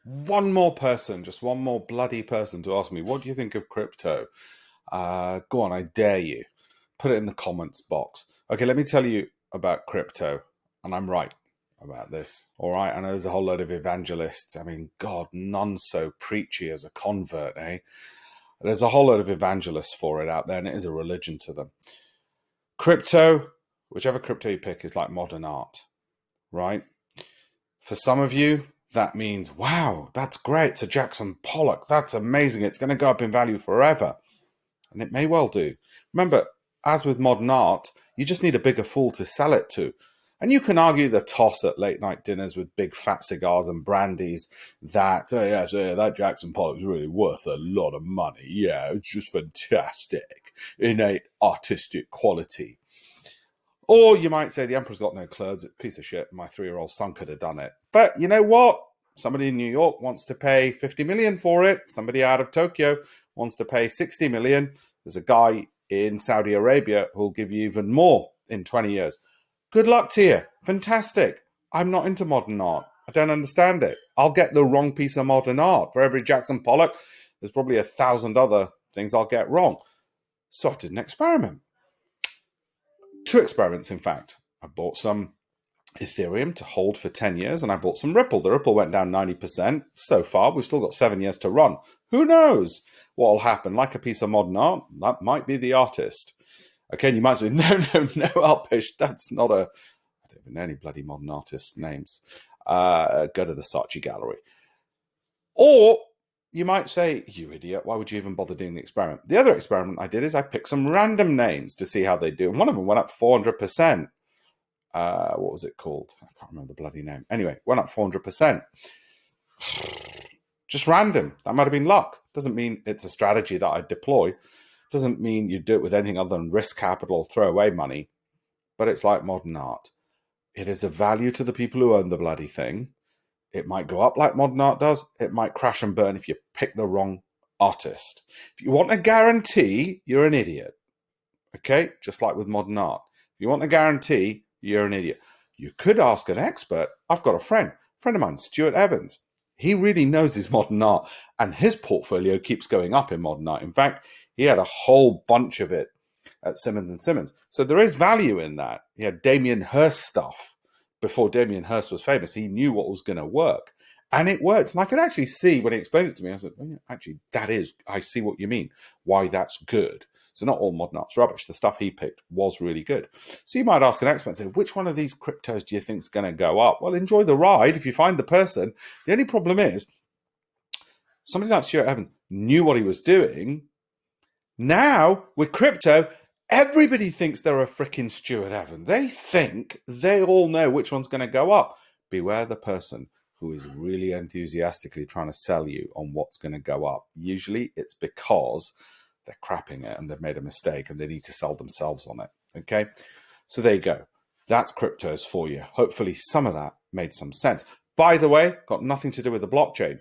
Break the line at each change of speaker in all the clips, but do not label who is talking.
one more person, just one more bloody person to ask me, what do you think of crypto? Go on, I dare you. Put it in the comments box. Okay, let me tell you about crypto. And I'm right about this. All right. I know there's a whole load of evangelists. I mean, God, none so preachy as a convert, eh? There's a whole load of evangelists for it out there, and it is a religion to them. Crypto, whichever crypto you pick, is like modern art, right? For some of you, that means, wow, that's great. It's a Jackson Pollock. That's amazing. It's going to go up in value forever. And it may well do. Remember, as with modern art, you just need a bigger fool to sell it to. And you can argue the toss at late night dinners with big fat cigars and brandies that, that Jackson Pollock's really worth a lot of money. Yeah, it's just fantastic. Innate artistic quality. Or you might say the Emperor's got no clothes, it's a piece of shit. My 3-year-old son could have done it. But you know what? Somebody in New York wants to pay 50 million for it. Somebody out of Tokyo wants to pay 60 million. There's a guy in Saudi Arabia who'll give you even more in 20 years. Good luck to you. Fantastic. I'm not into modern art. I don't understand it. I'll get the wrong piece of modern art. For every Jackson Pollock, there's probably 1,000 other things I'll get wrong. So I did an experiment. 2 experiments, in fact. I bought some Ethereum to hold for 10 years, and I bought some Ripple. The Ripple went down 90% so far. We've still got 7 years to run. Who knows what will happen? Like a piece of modern art, that might be the artist. Okay, and you might say, no, Alpesh, that's not a... I don't even know any bloody modern artists' names. Go to the Saatchi gallery. Or you might say, you idiot, why would you even bother doing the experiment? The other experiment I did is I picked some random names to see how they do. And one of them went up 400%. What was it called? I can't remember the bloody name. Anyway, went up 400%. Just random. That might have been luck. Doesn't mean it's a strategy that I deploy. Doesn't mean you do it with anything other than risk capital or throw away money. But it's like modern art. It is a value to the people who own the bloody thing. It might go up like modern art does. It might crash and burn if you pick the wrong artist. If you want a guarantee, you're an idiot. Okay? Just like with modern art. If you want a guarantee, you're an idiot. You could ask an expert. I've got a friend of mine, Stuart Evans. He really knows his modern art, and his portfolio keeps going up in modern art. In fact, he had a whole bunch of it at Simmons & Simmons. So there is value in that. He had Damien Hirst stuff. Before Damien Hirst was famous, he knew what was going to work. And it worked. And I could actually see when he explained it to me, I said, oh, yeah, actually, I see what you mean, why that's good. So not all modern art's rubbish. The stuff he picked was really good. So you might ask an expert and say, which one of these cryptos do you think is going to go up? Well, enjoy the ride if you find the person. The only problem is, somebody like Stuart Evans knew what he was doing. Now, with crypto, everybody thinks they're a freaking Stuart Evans. They think they all know which one's going to go up. Beware the person who is really enthusiastically trying to sell you on what's going to go up. Usually it's because they're crapping it and they've made a mistake and they need to sell themselves on it. Okay, so there you go. That's cryptos for you. Hopefully some of that made some sense. By the way, got nothing to do with the blockchain.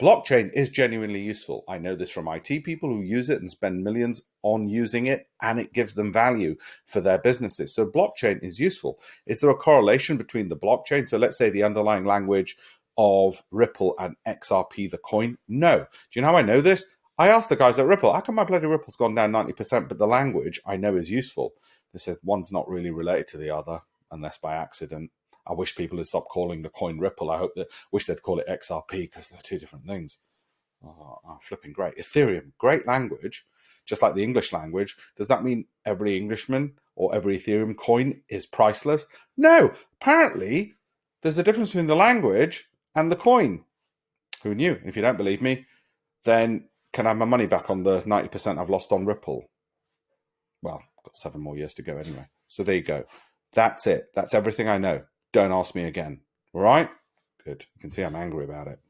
Blockchain is genuinely useful. I know this from IT people who use it and spend millions on using it, and it gives them value for their businesses. So blockchain is useful. Is there a correlation between the blockchain? So let's say the underlying language of Ripple and XRP, the coin? No. Do you know how I know this? I asked the guys at Ripple, how come my bloody Ripple's gone down 90%, but the language I know is useful? They said one's not really related to the other, unless by accident. I wish people had stopped calling the coin Ripple. I wish they'd call it XRP because they're 2 different things. Oh, flipping great. Ethereum, great language, just like the English language. Does that mean every Englishman or every Ethereum coin is priceless? No. Apparently, there's a difference between the language and the coin. Who knew? If you don't believe me, then can I have my money back on the 90% I've lost on Ripple? Well, I've got 7 more years to go anyway. So there you go. That's it. That's everything I know. Don't ask me again. All right? Good. You can see I'm angry about it.